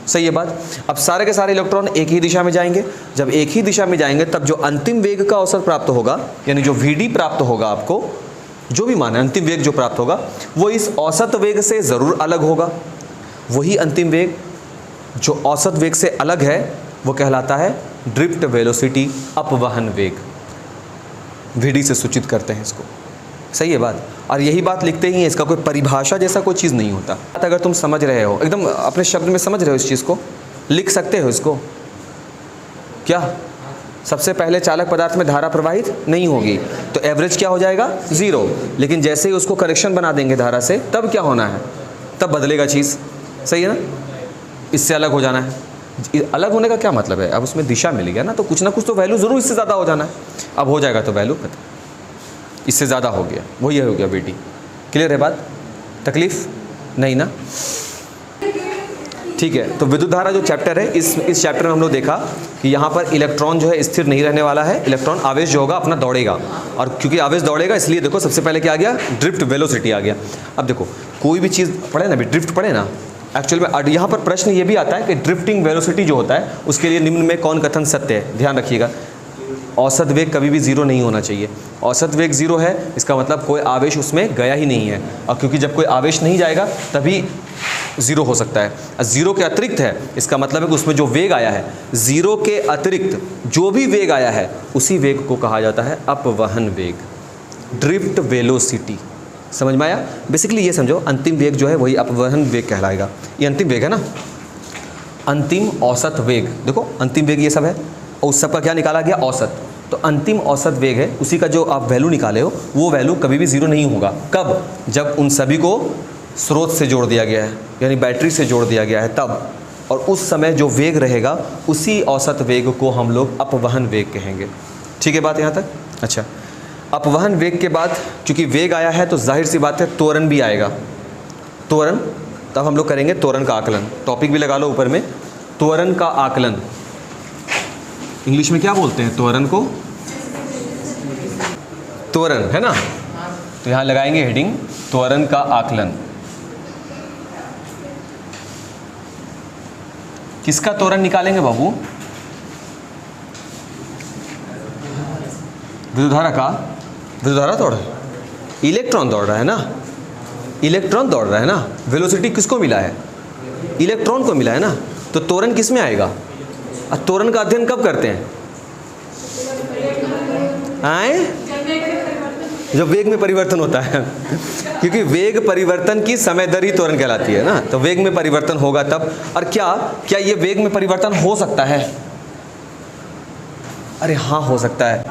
सही है बात। अब सारे के सारे इलेक्ट्रॉन एक ही दिशा में जाएंगे, जब एक ही दिशा में जाएंगे तब जो अंतिम वेग का औसत प्राप्त होगा, यानी जो vd प्राप्त होगा आपको, जो भी मान है अंतिम वेग जो प्राप्त होगा वो इस औसत वेग से ज़रूर अलग होगा। वही अंतिम वेग जो औसत वेग से अलग है वो कहलाता है ड्रिफ्ट वेलोसिटी, अपवहन वेग, vd से सूचित करते हैं इसको, सही है बात। और यही बात लिखते ही हैं, इसका कोई परिभाषा जैसा कोई चीज़ नहीं होता। अगर तुम समझ रहे हो, एकदम अपने शब्द में समझ रहे हो इस चीज़ को, लिख सकते हो इसको। क्या सबसे पहले चालक पदार्थ में धारा प्रवाहित नहीं होगी तो एवरेज क्या हो जाएगा, ज़ीरो। लेकिन जैसे ही उसको करेक्शन बना देंगे धारा से, तब क्या होना है, तब बदलेगा चीज़, सही है ना, इससे अलग हो जाना है। अलग होने का क्या मतलब है, अब उसमें दिशा मिल गया ना, तो कुछ ना कुछ तो वैल्यू ज़रूर इससे ज़्यादा हो जाना है। अब हो जाएगा तो वैल्यू इससे ज़्यादा हो गया, वही हो गया vd। क्लियर है बात, तकलीफ नहीं ना, ठीक है। तो विद्युत धारा जो चैप्टर है, इस चैप्टर में हम लोग देखा कि यहाँ पर इलेक्ट्रॉन जो है स्थिर नहीं रहने वाला है, इलेक्ट्रॉन आवेश जो होगा अपना दौड़ेगा, और क्योंकि आवेश दौड़ेगा इसलिए देखो सबसे पहले क्या आ गया, ड्रिफ्ट वेलोसिटी आ गया। अब देखो कोई भी चीज़ पढ़े ना, ड्रिफ्ट पढ़े ना, एक्चुअल में यहाँ पर प्रश्न ये भी आता है कि ड्रिफ्टिंग वेलोसिटी जो होता है उसके लिए निम्न में कौन कथन सत्य है। ध्यान रखिएगा, औसत वेग कभी भी ज़ीरो नहीं होना चाहिए। औसत वेग ज़ीरो है इसका मतलब कोई आवेश उसमें गया ही नहीं है, और क्योंकि जब कोई आवेश नहीं जाएगा तभी ज़ीरो हो सकता है। ज़ीरो के अतिरिक्त है इसका मतलब है कि उसमें जो वेग आया है, ज़ीरो के अतिरिक्त जो भी वेग आया है उसी वेग को कहा जाता है अपवहन वेग, ड्रिफ्ट वेलोसिटी। समझ में आया। बेसिकली ये समझो, अंतिम वेग जो है वही अपवहन वेग कहलाएगा। ये अंतिम वेग है ना, अंतिम औसत वेग, देखो अंतिम वेग ये सब है और उस सब का क्या निकाला गया, औसत। तो अंतिम औसत वेग है, उसी का जो आप वैल्यू निकाले हो वो वैल्यू कभी भी ज़ीरो नहीं होगा। कब, जब उन सभी को स्रोत से जोड़ दिया गया है, यानी बैटरी से जोड़ दिया गया है तब, और उस समय जो वेग रहेगा उसी औसत वेग को हम लोग अपवहन वेग कहेंगे। ठीक है बात यहाँ तक? अच्छा, अपवहन वेग के बाद क्योंकि वेग आया है तो जाहिर सी बात है त्वरण भी आएगा। त्वरण, तब हम लोग करेंगे त्वरण का आकलन। टॉपिक भी लगा लो ऊपर में, त्वरण का आकलन। इंग्लिश में क्या बोलते हैं त्वरण को? त्वरण, है ना? तो यहाँ लगाएंगे हेडिंग त्वरण का आकलन। किसका त्वरण निकालेंगे बाबू? विद्युत धारा का। विद्युत धारा दौड़ रहा है, इलेक्ट्रॉन दौड़ रहा है ना, इलेक्ट्रॉन दौड़ रहा है ना। वेलोसिटी किसको मिला है? इलेक्ट्रॉन को मिला है ना। तो त्वरण किस में आएगा? त्वरण का अध्ययन कब करते हैं? आए जब वेग में परिवर्तन होता है क्योंकि वेग परिवर्तन की समय दर ही त्वरण कहलाती है ना। तो वेग में परिवर्तन होगा तब। और क्या ये वेग में परिवर्तन हो सकता है? अरे हाँ हो सकता है।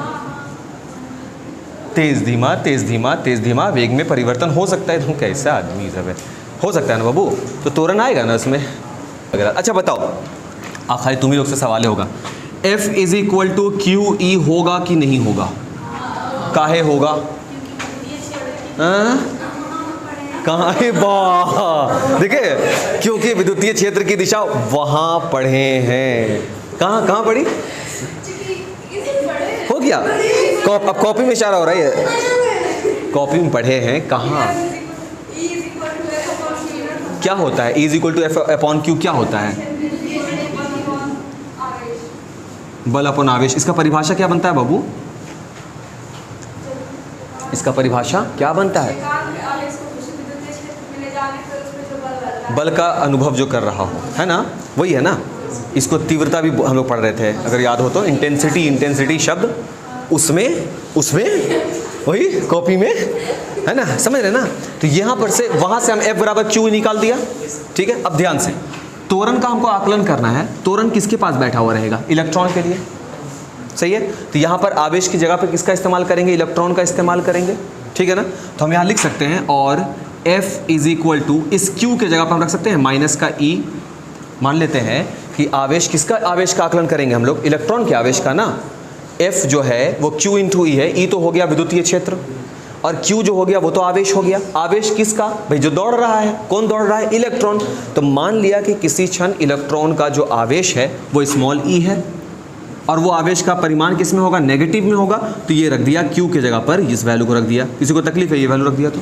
तेज धीमा तेज धीमा तेज धीमा वेग में परिवर्तन हो सकता है। तुम कैसा आदमी सब है, हो सकता है ना बाबू। तो त्वरण आएगा ना उसमें अगर। अच्छा बताओ, खाली तुम ही लोग से सवाल होगा, F = QE होगा कि नहीं होगा? काहे होगा? कहाँ है? वाह, देखिए, क्योंकि विद्युतीय क्षेत्र की दिशा वहाँ पढ़े हैं। कहाँ पढ़ी? हो गया। अब कॉपी में इशारा हो रहा है, कॉपी में पढ़े हैं। कहाँ क्या होता है? E = F/Q क्या होता है? बल अपन आवेश। इसका परिभाषा क्या बनता है बाबू? इसका परिभाषा क्या बनता है? बल का अनुभव जो कर रहा हो, है ना, वही है ना। इसको तीव्रता भी हम लोग पढ़ रहे थे अगर याद हो तो। इंटेंसिटी शब्द उसमें वही कॉपी में, है ना, समझ रहे ना। तो यहाँ पर से वहाँ से हम F = Q निकाल दिया। ठीक है, अब ध्यान से त्वरण का हमको आकलन करना है। त्वरण किसके पास बैठा हुआ रहेगा? इलेक्ट्रॉन के लिए, सही है। तो यहाँ पर आवेश की जगह पे किसका इस्तेमाल करेंगे? इलेक्ट्रॉन का इस्तेमाल करेंगे। ठीक है ना। तो हम यहाँ लिख सकते हैं, और F = इस Q के जगह पर हम रख सकते हैं माइनस का E। मान लेते हैं कि आवेश किसका आवेश का आकलन करेंगे हम लोग? इलेक्ट्रॉन के आवेश का ना। F जो है वो Q × E है। E तो हो गया विद्युतीय क्षेत्र, और Q जो हो गया वो तो आवेश हो गया। आवेश किसका? भाई जो दौड़ रहा है। कौन दौड़ रहा है? इलेक्ट्रॉन। तो मान लिया कि किसी क्षण इलेक्ट्रॉन का जो आवेश है वो स्मॉल e है, और वो आवेश का परिमाण किस में होगा? नेगेटिव में होगा। तो ये रख दिया Q के जगह पर, इस वैल्यू को रख दिया। किसी को तकलीफ है ये वैल्यू रख दिया तो?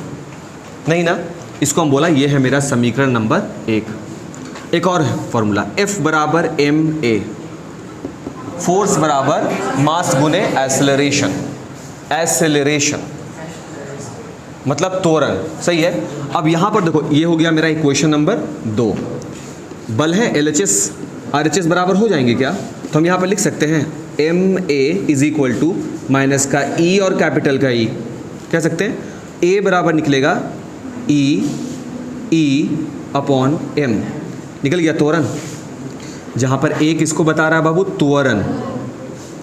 नहीं ना। इसको हम बोला ये है मेरा समीकरण नंबर 1। एक और फॉर्मूला, F = ma, फोर्स बराबर मास गुने एक्सेलरेशन। एक्सेलरेशन मतलब त्वरण, सही है। अब यहाँ पर देखो, ये हो गया मेरा इक्वेशन नंबर 2। बल है LHS RHS बराबर हो जाएंगे क्या? तो हम यहाँ पर लिख सकते हैं ma = माइनस का E और कैपिटल का E, कह सकते हैं A बराबर निकलेगा E/m। निकल गया त्वरण। जहाँ पर A किसको बता रहा है बाबू? त्वरण।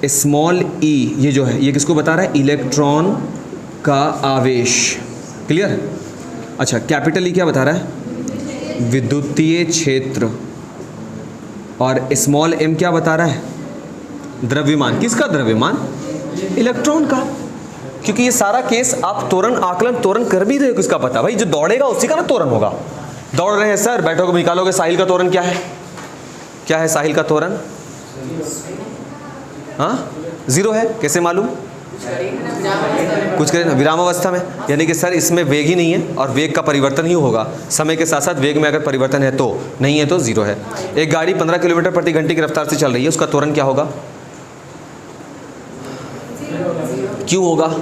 स्मॉल e ये जो है ये किसको बता रहा है? इलेक्ट्रॉन का आवेश। क्लियर? अच्छा, कैपिटल E क्या बता रहा है? विद्युतीय क्षेत्र। और स्मॉल m क्या बता रहा है? द्रव्यमान। किसका द्रव्यमान? इलेक्ट्रॉन का। क्योंकि ये सारा केस आप त्वरण आकलन त्वरण कर भी रहे हो, किसका पता? भाई जो दौड़ेगा उसी का ना त्वरण होगा। दौड़ रहे हैं सर, बैठोगे निकालोगे। साहिल का त्वरण क्या है? क्या है साहिल का त्वरण? हाँ 0 है। कैसे मालूम? कुछ करें ना, विरामावस्था में, यानी कि सर इसमें वेग ही नहीं है और वेग का परिवर्तन ही होगा। समय के साथ साथ वेग में अगर परिवर्तन है तो, नहीं है तो 0 है। एक गाड़ी 15 किलोमीटर प्रति घंटे की रफ्तार से चल रही है, उसका त्वरण क्या होगा? क्यों होगा?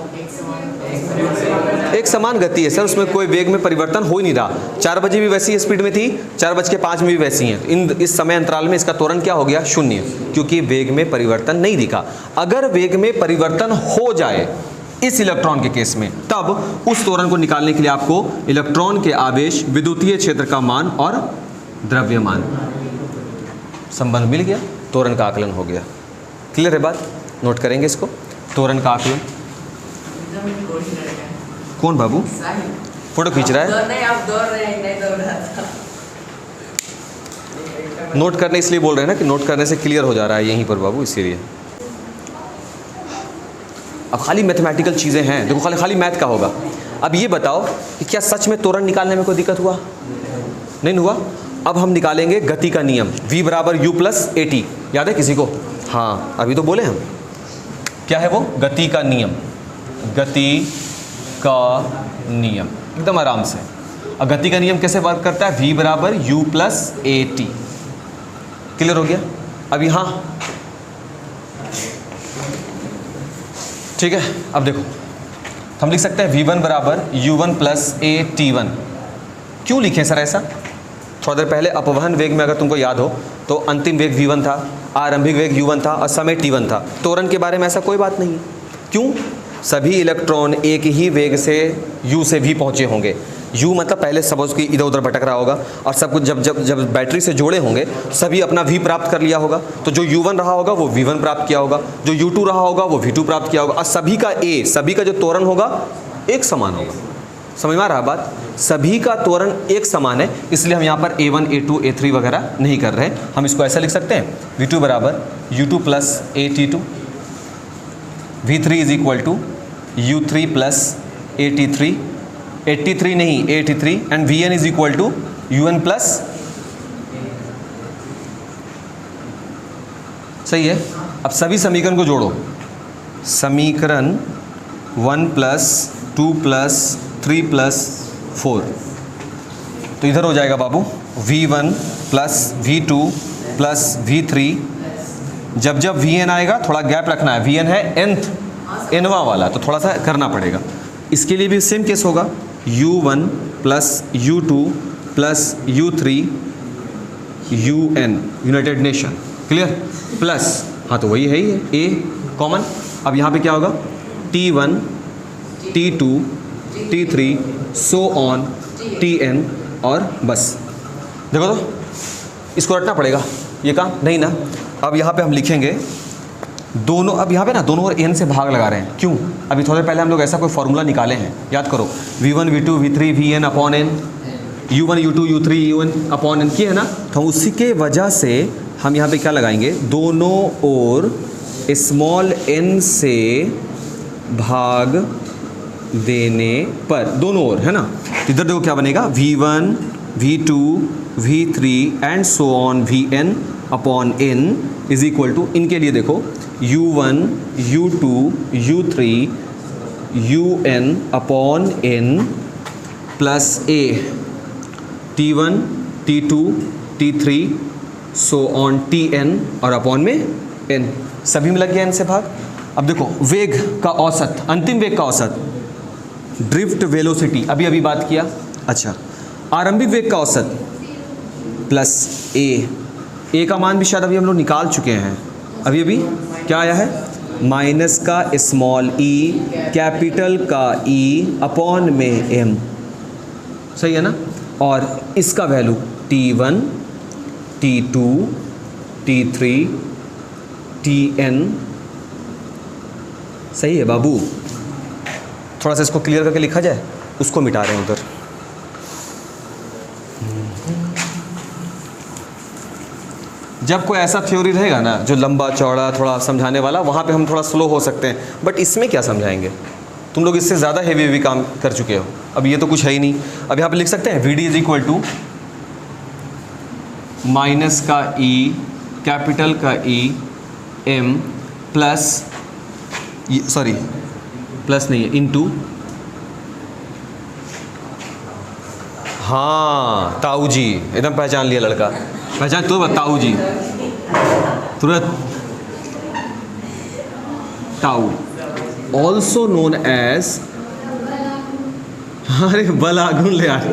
एक समान गति है सर, उसमें कोई वेग में परिवर्तन हो ही नहीं रहा। 4 बजे भी वैसी स्पीड में थी, 4:05 में भी वैसी है। तो इस समय अंतराल में इसका त्वरण क्या हो गया? 0, क्योंकि वेग में परिवर्तन नहीं दिखा। अगर वेग में परिवर्तन हो जाए इस इलेक्ट्रॉन के केस में, तब उस त्वरण को निकालने के लिए आपको इलेक्ट्रॉन के आवेश, विद्युतीय क्षेत्र का मान और द्रव्यमान संबंध मिल गया, त्वरण का आकलन हो गया। क्लियर है बात? नोट करेंगे इसको, त्वरण का आकलन। कौन बाबू? फोटो खींच रहा है, नहीं आप दौड़ रहे हैं, नहीं दौड़ रहा था। नोट करने इसलिए बोल रहे हैं ना कि नोट करने से क्लियर हो जा रहा है यहीं पर बाबू, इसीलिए। अब खाली मैथमेटिकल चीज़ें हैं, देखो खाली मैथ का होगा। अब ये बताओ कि क्या सच में त्वरण निकालने में कोई दिक्कत हुआ? नहीं हुआ। अब हम निकालेंगे गति का नियम, v बराबर u प्लस ए टी, याद है किसी को? हाँ अभी तो बोले हम, क्या है वो? गति का नियम, गति का नियम, एकदम आराम से। अब गति का नियम कैसे वर्क करता है? v बराबर u plus A T, clear हो गया? अब यहाँ ठीक है। अब देखो हम लिख सकते हैं v1 बराबर u1 plus A T one. क्यों लिखे सर ऐसा? थोड़ा देर पहले अपवहन वेग में अगर तुमको याद हो तो अंतिम वेग v1 था, आरंभिक वेग u1 था और समय t1 था। त्वरण के बारे में ऐसा कोई बात नहीं है। क्यों? सभी इलेक्ट्रॉन एक ही वेग से u से v पहुँचे होंगे। u मतलब पहले सपोज कि इधर उधर भटक रहा होगा और सब कुछ जब बैटरी से जोड़े होंगे सभी अपना v प्राप्त कर लिया होगा, तो जो u1 रहा होगा वो v1 प्राप्त किया होगा, जो u2 रहा होगा वो v2 प्राप्त किया होगा, और सभी का सभी का जो त्वरण होगा एक समान होगा। समझ में आ रहा है बात? सभी का त्वरण एक समान है, इसलिए हम यहाँ पर a1 a2 a3 वगैरह नहीं कर रहे हैं। हम इसको ऐसा लिख सकते हैं, v2 बराबर u2 plus at2, v3 is equal to u3 plus at3, 83 नहीं 83, and vn is equal to un plus, सही है। अब सभी समीकरण को जोड़ो, समीकरण 1 प्लस 2 प्लस 3 प्लस 4, तो इधर हो जाएगा बाबू v1 plus v2 plus v3। जब vn आएगा थोड़ा गैप रखना है, vn है nth nवा वाला, तो थोड़ा सा करना पड़ेगा। इसके लिए भी सेम केस होगा, u1 plus u2 plus u3 un, United nation, clear, plus, हाँ तो वही है ही है, a कॉमन। अब यहाँ पे क्या होगा? t1 t2 t3 so on tn, और बस। देखो तो इसको रटना पड़ेगा, ये काम नहीं ना। अब यहाँ पे हम लिखेंगे दोनों, अब यहाँ पे ना दोनों ओर n से भाग लगा रहे हैं। क्यों? अभी थोड़े पहले हम लोग ऐसा कोई फॉर्मूला निकाले हैं, याद करो, v1 v2 v3 vn upon n, u1 u2 u3 un upon n, की है ना। तो उसी के वजह से हम यहाँ पे क्या लगाएंगे? दोनों ओर स्मॉल n से भाग देने पर, दोनों ओर, है ना। इधर देखो क्या बनेगा, v1 v2 v3 and so on vn upon n is equal to, इनके लिए देखो u1 u2 u3 un upon n plus a, t1 t2 t3 so on tn और अपॉन में n, सभी में लग गया n से भाग। अब देखो वेग का औसत, अंतिम वेग का औसत, ड्रिफ्ट वेलोसिटी अभी बात किया। अच्छा, आरंभिक वेग का औसत प्लस ए का मान भी शायद अभी हम लोग निकाल चुके हैं। अभी क्या आया है? माइनस का स्मॉल ई, कैपिटल का ई अपॉन में एम, सही है ना। और इसका value t1 t2 t3 tn, सही है बाबू। थोड़ा सा इसको क्लियर करके लिखा जाए, उसको मिटा रहे हैं उधर। जब कोई ऐसा थ्योरी रहेगा ना जो लंबा चौड़ा थोड़ा समझाने वाला, वहाँ पे हम थोड़ा स्लो हो सकते हैं, बट इसमें क्या समझाएंगे? तुम लोग इससे ज़्यादा हेवी काम कर चुके हो, अब ये तो कुछ है ही नहीं। अब यहाँ पे लिख सकते हैं V D is equal to minus का ई, कैपिटल का E, M plus, sorry plus नहीं है, इनटू, हाँ ताऊ जी, एकदम पहचान लिया लड़का, पहचान तो ताऊ जी, तुरंत ताऊ, ऑल्सो नोन एज, अरे बला गुण ले यार,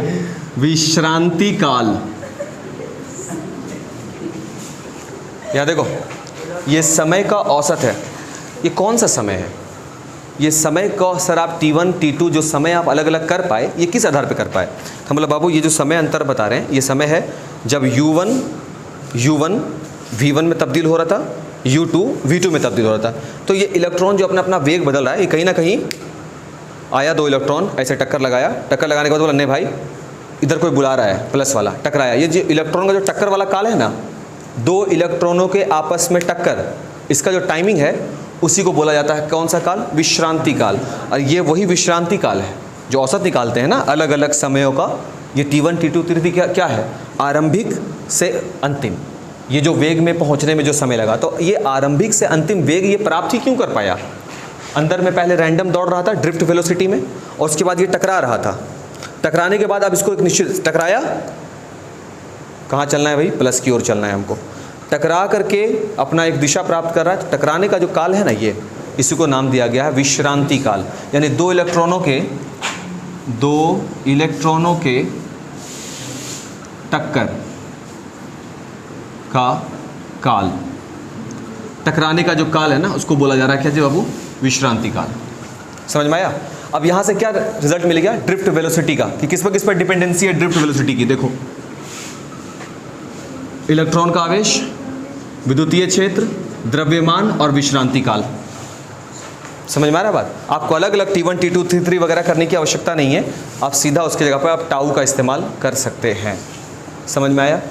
विश्रांति काल। याद देखो, ये समय का औसत है। ये कौन सा समय है? ये समय का सर आप t1 t2 जो समय आप अलग अलग कर पाए, ये किस आधार पे कर पाए? हम बोला बाबू ये जो समय अंतर बता रहे हैं, ये समय है जब u1 v1 में तब्दील हो रहा था, u2 v2 में तब्दील हो रहा था। तो ये इलेक्ट्रॉन जो अपना अपना वेग बदल रहा है, ये कहीं ना कहीं आया 2 इलेक्ट्रॉन, ऐसे टक्कर लगाया, टक्कर लगाने के बाद बोला नहीं भाई इधर कोई बुला रहा है, प्लस वाला टकराया। ये जो इलेक्ट्रॉन का जो टक्कर वाला काल है ना, 2 इलेक्ट्रॉनों के आपस में टक्कर, इसका जो टाइमिंग है उसी को बोला जाता है कौन सा काल? विश्रांति काल। और ये वही विश्रांति काल है जो औसत निकालते हैं ना अलग अलग समयों का। ये T1 T2 T3 क्या है? आरंभिक से अंतिम, ये जो वेग में पहुंचने में जो समय लगा, तो ये आरंभिक से अंतिम वेग ये प्राप्त ही क्यों कर पाया? अंदर में पहले रैंडम दौड़ रहा था ड्रिफ्ट वेलोसिटी में, और उसके बाद ये टकरा रहा था। टकराने के बाद अब इसको एक निश्चित टकराया, कहाँ चलना है भाई? प्लस की ओर चलना है हमको। टकरा करके अपना एक दिशा प्राप्त कर रहा है। टकराने का जो काल है ना, ये इसी को नाम दिया गया है विश्रांति काल। यानी 2 इलेक्ट्रॉनों के टक्कर का काल, टकराने का जो काल है ना उसको बोला जा रहा है क्या जी बाबू? विश्रांति काल। समझ में आया? अब यहाँ से क्या रिजल्ट मिल गया? ड्रिफ्ट वेलोसिटी का, कि किस पर डिपेंडेंसी है ड्रिफ्ट वेलोसिटी की। देखो इलेक्ट्रॉन का आवेश, विद्युतीय क्षेत्र, द्रव्यमान और विश्रांति काल। समझ में आ रहा है बात? आपको अलग अलग T1 T2 T3 वगैरह करने की आवश्यकता नहीं है, आप सीधा उसकी जगह पर आप टाउ का इस्तेमाल कर सकते हैं। समझ में आया?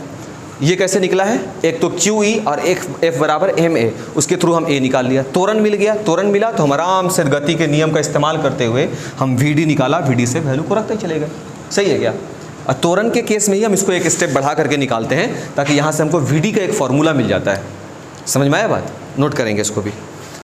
ये कैसे निकला है? एक तो QE और एक F बराबर ma, उसके थ्रू हम A निकाल लिया। त्वरण मिल गया, त्वरण मिला तो हम आराम से गति के नियम का इस्तेमाल करते हुए हम VD निकाला, VD से वैल्यू को रखते चले गए। सही है क्या? और त्वरण के केस में ही हम इसको एक स्टेप बढ़ा करके निकालते हैं, ताकि यहाँ से हमको VD का एक फॉर्मूला मिल जाता है। समझ में आया बात? नोट करेंगे इसको भी।